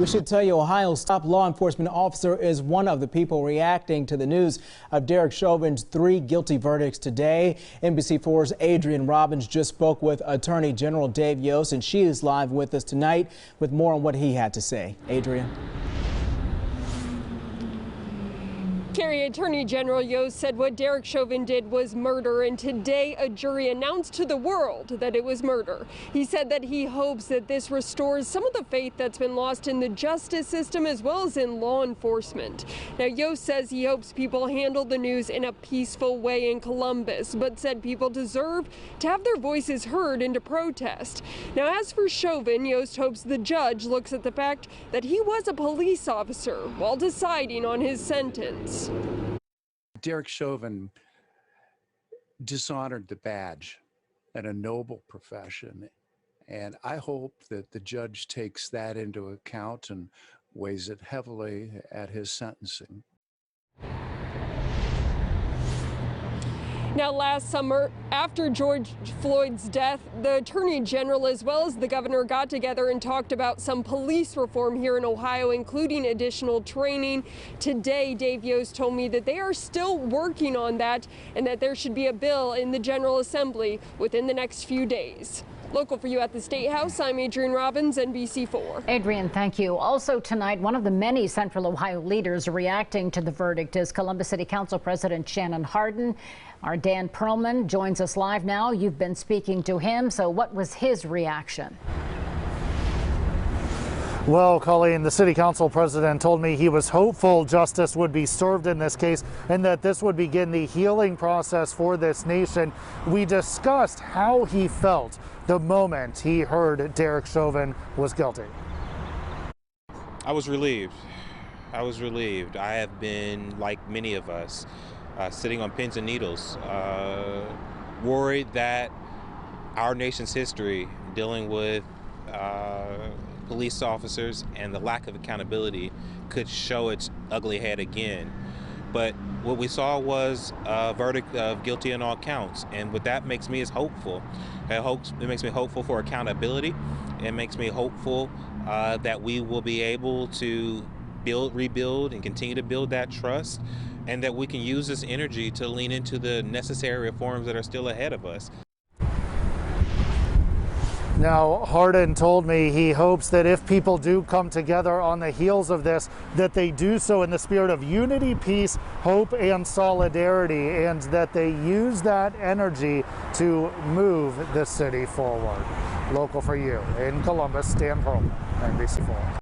We should tell you Ohio's top law enforcement officer is one of the people reacting to the news of Derek Chauvin's 3 guilty verdicts today. NBC4's Adrian Robbins just spoke with Attorney General Dave Yost, and she is live with us tonight with more on what he had to say. Adrian. Kerry, Attorney General Yost said what Derek Chauvin did was murder, and today a jury announced to the world that it was murder. He said that he hopes that this restores some of the faith that's been lost in the justice system as well as in law enforcement. Now, Yost says he hopes people handle the news in a peaceful way in Columbus, but said people deserve to have their voices heard and to protest. Now, as for Chauvin, Yost hopes the judge looks at the fact that he was a police officer while deciding on his sentence. Derek Chauvin dishonored the badge and a noble profession, and I hope that the judge takes that into account and weighs it heavily at his sentencing. Now, last summer, after George Floyd's death, the Attorney General as well as the governor got together and talked about some police reform here in Ohio, including additional training. Today, Dave Yost told me that they are still working on that and that there should be a bill in the General Assembly within the next few days. Local for you at the State House, I'm Adrian Robbins, NBC4. Adrian, thank you. Also tonight, one of the many Central Ohio leaders reacting to the verdict is Columbus City Council President Shannon Hardin. Our Dan Perlman joins us live now. You've been speaking to him, so what was his reaction? Well, Colleen, the city council president told me he was hopeful justice would be served in this case and that this would begin the healing process for this nation. We discussed how he felt the moment he heard Derek Chauvin was guilty. I was relieved. I was relieved. I have been, like many of us, sitting on pins and needles, worried that our nation's history dealing with police officers and the lack of accountability could show its ugly head again. But what we saw was a verdict of guilty on all counts, and what that makes me is hopeful. It makes me hopeful for accountability. It makes me hopeful that we will be able to rebuild, and continue to build that trust, and that we can use this energy to lean into the necessary reforms that are still ahead of us. Now, Hardin told me he hopes that if people do come together on the heels of this, that they do so in the spirit of unity, peace, hope, and solidarity, and that they use that energy to move the city forward. Local for you in Columbus, Dan Perlman, NBC4.